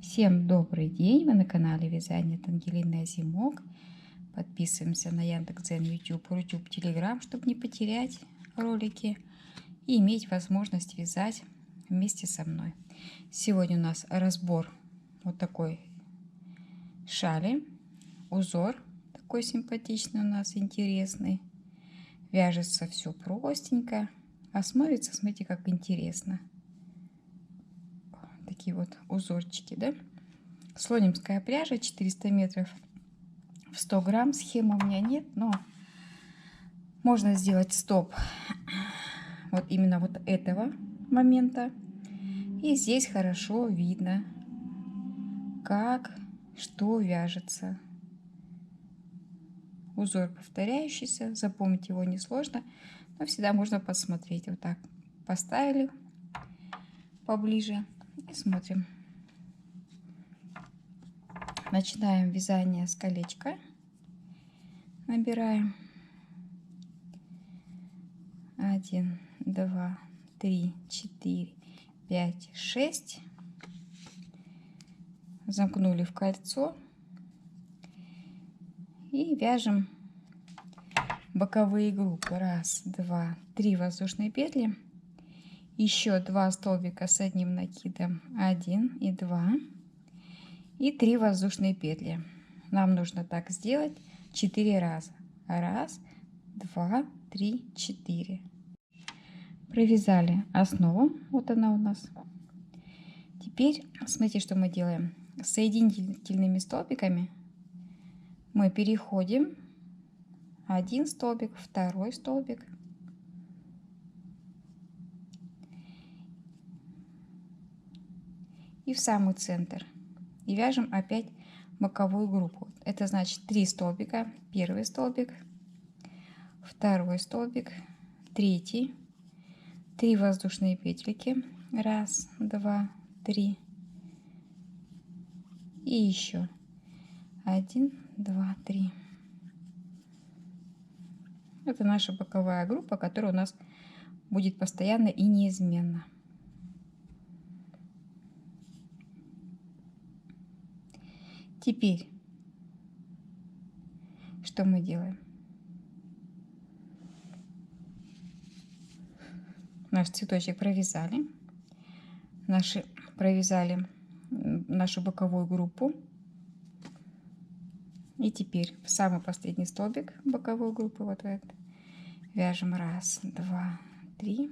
Всем добрый день! Вы на канале Вязание от Ангелины Озимок. Подписываемся на Яндекс.Дзен, YouTube, Рутюб, Телеграм, чтобы не потерять ролики и иметь возможность вязать вместе со мной. Сегодня у нас разбор вот такой шали. Узор такой симпатичный у нас, интересный. Вяжется все простенько, а смотрится, смотрите, как интересно. Такие вот узорчики, да? Слонимская пряжа, 400 метров в 100 грамм. Схемы у меня нет, но можно сделать стоп вот именно вот этого момента. И здесь хорошо видно, как что вяжется. Узор повторяющийся, запомнить его несложно, но всегда можно посмотреть. Вот так поставили поближе и смотрим. Начинаем вязание с колечка. Набираем 1, 2, 3, 4, 5, 6. Замкнули в кольцо и вяжем боковые группы. 1, 2, 3 воздушные петли. Еще 2 столбика с одним накидом. 1 и 2. И 3 воздушные петли. Нам нужно так сделать 4 раза. 1, 2, 3, 4. Провязали основу. Вот она у нас. Теперь смотрите, что мы делаем. С соединительными столбиками мы переходим один столбик, второй столбик. И в самый центр. И вяжем опять боковую группу. Это значит 3 столбика. Первый столбик, второй столбик, третий, 3 воздушные петельки. 1, 2, 3. И еще 1, 2, 3. Это наша боковая группа, которая у нас будет постоянно и неизменно. Теперь что мы делаем? Наш цветочек провязали. Провязали нашу боковую группу. И теперь в самый последний столбик боковой группы, вот этот, вяжем 1, 2, 3.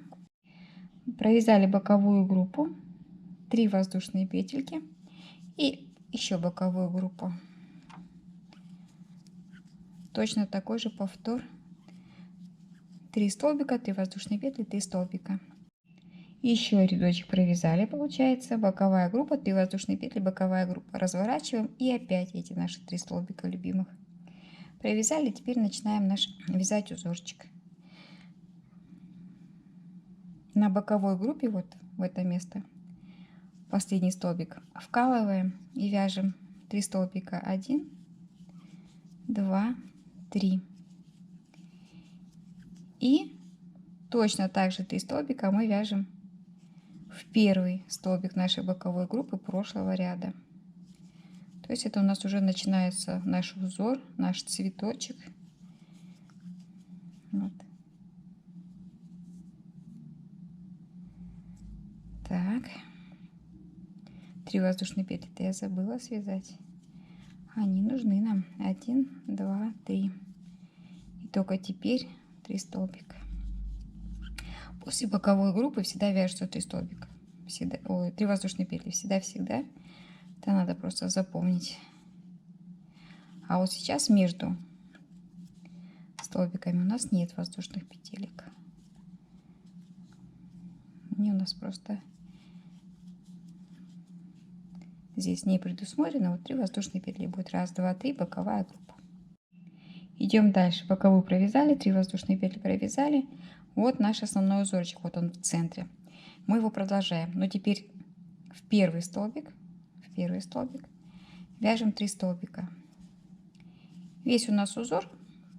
Провязали боковую группу, 3 воздушные петельки и еще боковую группу. Точно такой же повтор. 3 столбика, 3 воздушные петли, 3 столбика. Еще рядочек провязали, получается, боковая группа, 3 воздушные петли, боковая группа. Разворачиваем и опять эти наши 3 столбика любимых. Провязали, теперь начинаем вязать узорчик. На боковой группе, вот в это место, последний столбик, вкалываем и вяжем 3 столбика. 1, 2, 3. И точно так же 3 столбика мы вяжем в первый столбик нашей боковой группы прошлого ряда. То есть это у нас уже начинается наш узор, наш цветочек. Вот. Так. 3 воздушные петли-то я забыла связать. Они нужны нам. 1, 2, 3. И только теперь 3 столбика. После боковой группы всегда вяжется 3 столбика. Всегда, 3 воздушные петли. Всегда-всегда. Это надо просто запомнить. А вот сейчас между столбиками у нас нет воздушных петелек. Они у нас просто здесь не предусмотрено. Вот 3 воздушные петли будет. 1, 2, 3, боковая группа. Идем дальше. Боковую провязали, 3 воздушные петли провязали. Вот наш основной узорчик, вот он в центре. Мы его продолжаем. Но теперь в первый столбик вяжем 3 столбика. Весь у нас узор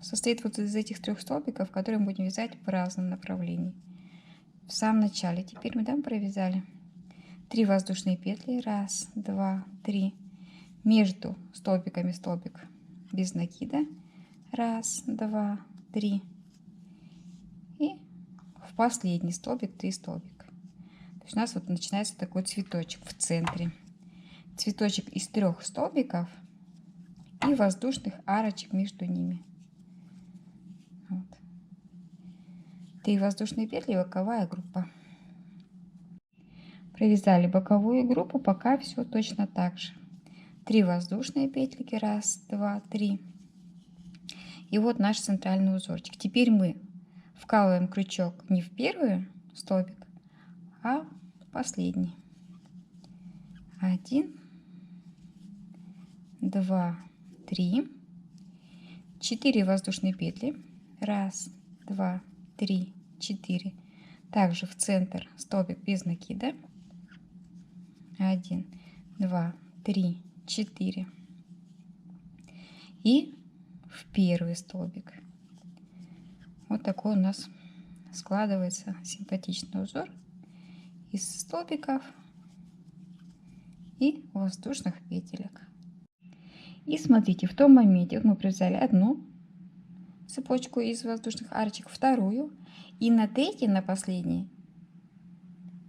состоит вот из этих 3 столбиков, которые мы будем вязать в разном направлении. В самом начале. Теперь мы там провязали 3 воздушные петли, 1, 2, 3, между столбиками столбик без накида, 1, 2, 3, и в последний столбик 3 столбика. То есть у нас вот начинается такой цветочек в центре. Цветочек из 3 столбиков и воздушных арочек между ними. Вот. 3 воздушные петли и боковая группа. Провязали боковую группу, пока все точно так же. 3 воздушные петельки, 1, 2, 3. И вот наш центральный узорчик. Теперь мы вкалываем крючок не в первый столбик, а в последний. 1, 2, 3, 4 воздушные петли, 1, 2, 3, 4. Также в центр столбик без накида, 1, 2, 3, 4, и в первый столбик. Вот такой у нас складывается симпатичный узор из столбиков и воздушных петелек. И смотрите, в том моменте вот мы провязали одну цепочку из воздушных арочек, вторую, и на третьей, на последней,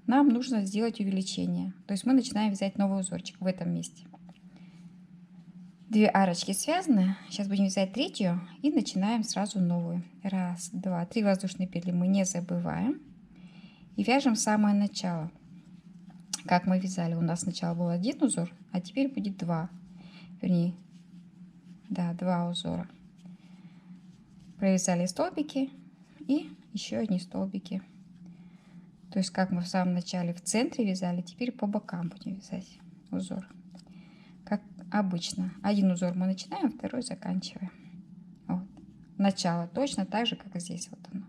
нам нужно сделать увеличение. То есть мы начинаем вязать новый узорчик в этом месте. 2 арочки связаны. Сейчас будем вязать третью и начинаем сразу новую. 1, 2, 3 воздушные петли мы не забываем. И вяжем самое начало. Как мы вязали, у нас сначала был один узор, а теперь будет 2. Вернее, да, 2 узора. Провязали столбики и еще одни столбики. То есть как мы в самом начале в центре вязали, теперь по бокам будем вязать узор. Как обычно. Один узор мы начинаем, второй заканчиваем. Вот. Начало точно так же, как здесь. Вот оно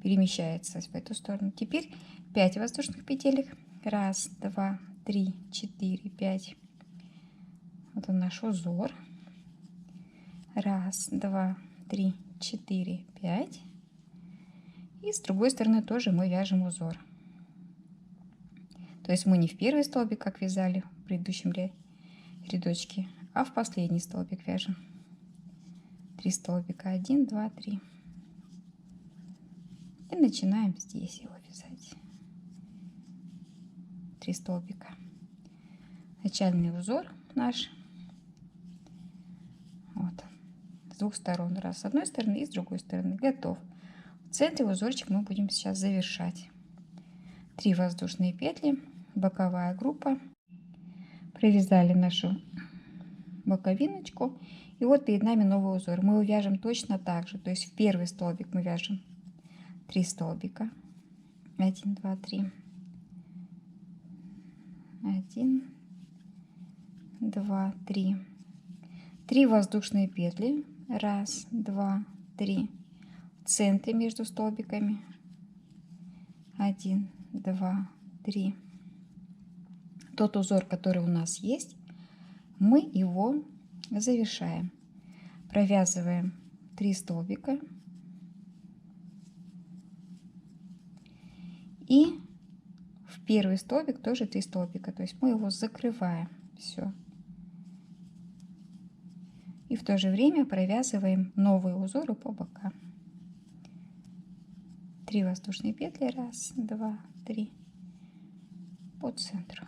перемещается в эту сторону. Теперь 5 воздушных петелек. 1, 2, 3, 4, 5. Вот он наш узор. 1, 2, 3, 4, 5. И с другой стороны тоже мы вяжем узор. То есть мы не в первый столбик, как вязали в предыдущем рядочке, а в последний столбик вяжем. 3 столбика. 1, 2, 3. И начинаем здесь его вязать. 3 столбика. Начальный узор наш. Вот. С двух сторон. Раз с одной стороны и с другой стороны. Готов. В центре узорчик мы будем сейчас завершать. 3 воздушные петли, боковая группа. Провязали нашу боковиночку. И вот перед нами новый узор. Мы его вяжем точно так же. То есть в первый столбик мы вяжем 3 столбика. 1, 2, 3. 1, 2, 3. 3 воздушные петли. 1, 2, 3. В центре между столбиками. 1, 2, 3. Тот узор, который у нас есть, мы его завершаем. Провязываем 3 столбика. И в первый столбик тоже 3 столбика. То есть мы его закрываем. Все. И в то же время провязываем новые узоры по бокам. 3 воздушные петли. 1, 2, 3. По центру.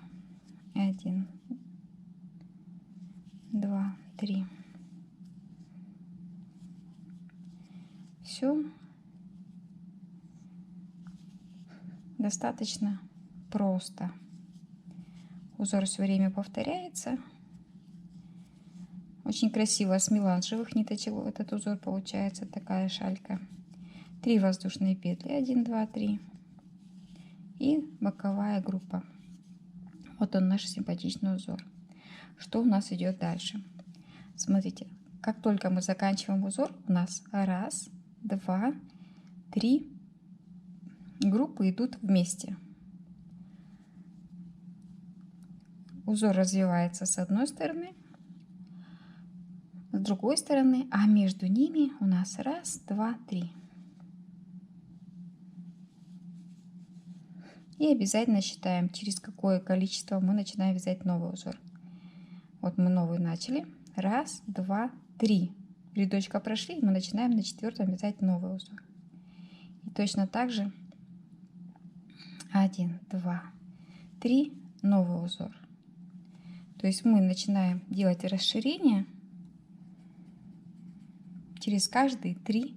1, 2, 3. Все. Достаточно просто. Узор все время повторяется. Очень красиво с меланжевых ниточек этот узор получается, такая шалька. 3 воздушные петли. 1, 2, 3. И боковая группа. Вот он, наш симпатичный узор. Что у нас идет дальше? Смотрите, как только мы заканчиваем узор, у нас 1, 2, 3 группы идут вместе. Узор развивается с одной стороны, с другой стороны, а между ними у нас 1, 2, 3. И обязательно считаем, через какое количество мы начинаем вязать новый узор. Вот мы новый начали. Раз, два, три. Рядочка прошли, мы начинаем на четвертом вязать новый узор. И точно так же 1, 2, 3, новый узор. То есть мы начинаем делать расширение через каждые 3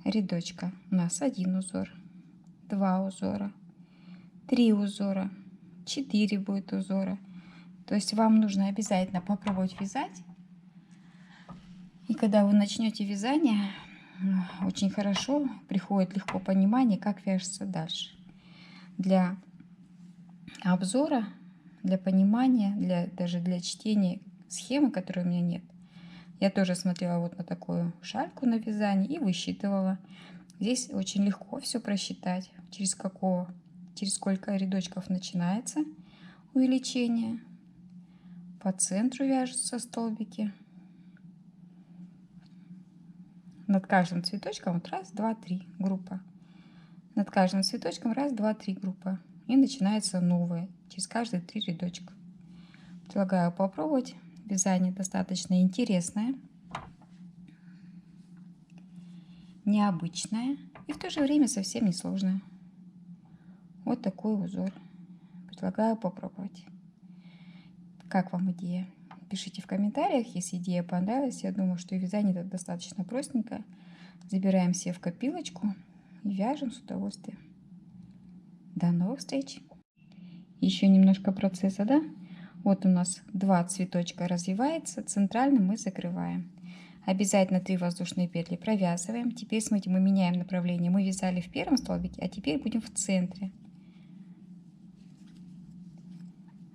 рядочка. У нас 1 узор, 2 узора, 3 узора, 4 будет узора. То есть вам нужно обязательно попробовать вязать. И когда вы начнете вязание, очень хорошо приходит легко понимание, как вяжется дальше. Для обзора, для понимания, даже для чтения схемы, которой у меня нет, я тоже смотрела вот на такую шальку на вязание и высчитывала. Здесь очень легко все просчитать, через сколько рядочков начинается увеличение. По центру вяжутся столбики. Над каждым цветочком вот раз, два, три группа. Над каждым цветочком раз, два, три группа. И начинается новое через каждые 3 рядочка. Предлагаю попробовать. Вязание достаточно интересное, необычное и в то же время совсем не сложное. Вот такой узор. Предлагаю попробовать. Как вам идея? Пишите в комментариях, если идея понравилась. Я думаю, что и вязание это достаточно простенько. Забираем все в копилочку и вяжем с удовольствием. До новых встреч! Еще немножко процесса, да? Вот у нас 2 цветочка развивается, центральный мы закрываем. Обязательно 3 воздушные петли провязываем. Теперь, смотрите, мы меняем направление. Мы вязали в первом столбике, а теперь будем в центре.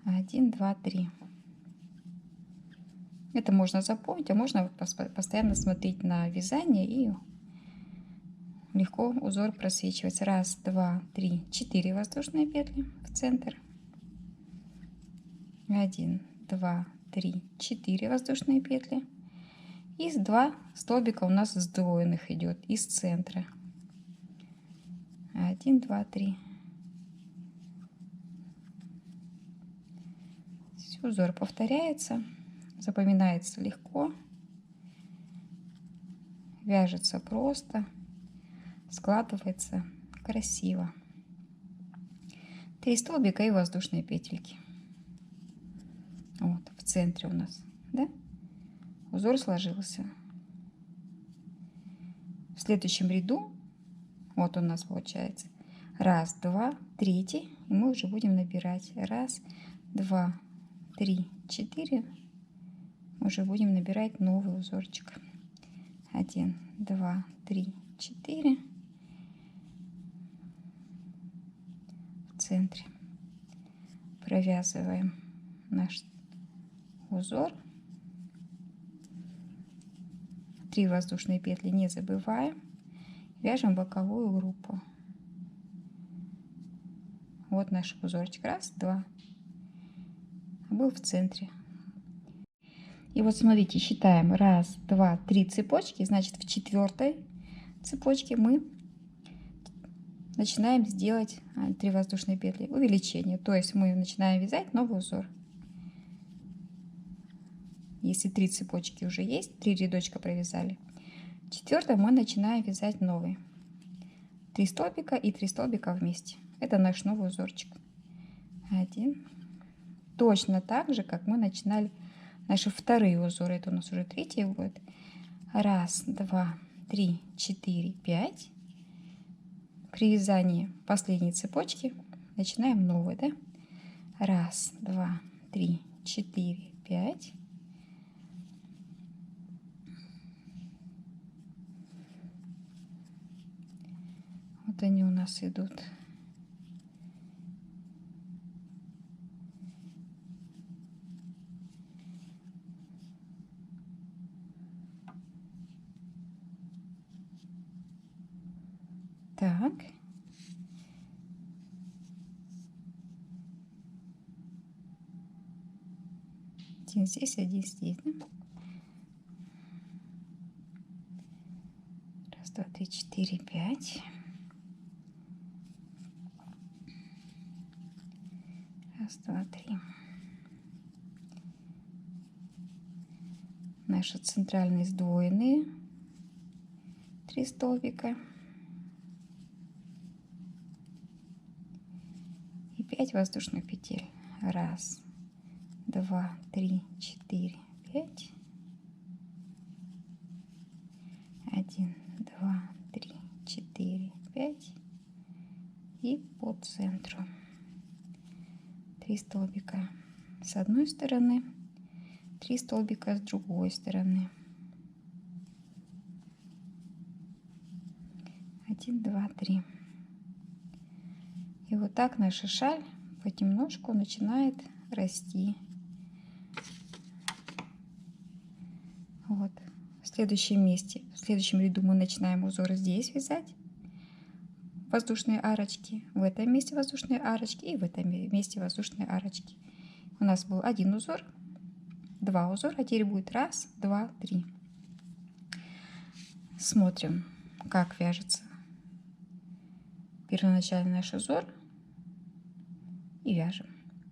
1, 2, 3. Это можно запомнить, а можно постоянно смотреть на вязание и легко узор просвечивать. Раз, два, три, 4 воздушные петли в центр. 1, 2, 3, 4 воздушные петли. И 2 столбика у нас сдвоенных идет из центра. 1, 2, 3. Узор повторяется, запоминается легко, вяжется просто, складывается красиво. 3 столбика и воздушные петельки. Вот в центре у нас, да? Узор сложился. В следующем ряду, вот у нас получается, раз, два, третий, и мы уже будем набирать. Раз, два, 3, 4. Уже будем набирать новый узорчик. 1, 2, 3, 4. В центре провязываем наш узор. 3 воздушные петли не забываем. Вяжем боковую группу. Вот наш узорчик. Раз, два. Был в центре. И вот смотрите, считаем. Раз, два, 3 цепочки. Значит, в 4 цепочке мы начинаем сделать 3 воздушные петли. Увеличение. То есть мы начинаем вязать новый узор. Если 3 цепочки уже есть, 3 рядочка провязали. В 4 мы начинаем вязать новый. 3 столбика и 3 столбика вместе. Это наш новый узорчик. 1. Точно так же, как мы начинали наши вторые узоры. Это у нас уже 3 будет. Раз, два, 3, 4, 5. При вязании последней цепочки начинаем новый, да? Раз, два, 3, 4, 5. Вот они у нас идут. Так. Один здесь, один здесь, да? Раз, два, 3, 4, 5. Раз, два, три. Наши центральные сдвоенные 3 столбика и 5 воздушных петель. Раз, два, три, 4, 5. 1, 2, 3, 4, 5. И по центру 3 столбика с одной стороны, 3 столбика с другой стороны. 1, 2, 3. И вот так наша шаль понемножку начинает расти. Вот. В следующем месте, в следующем ряду мы начинаем узор здесь вязать воздушные арочки, в этом месте воздушные арочки и в этом месте воздушные арочки. У нас был один узор, 2 узора, а теперь будет 1, 2, 3. Смотрим, как вяжется первоначальный наш узор и вяжем.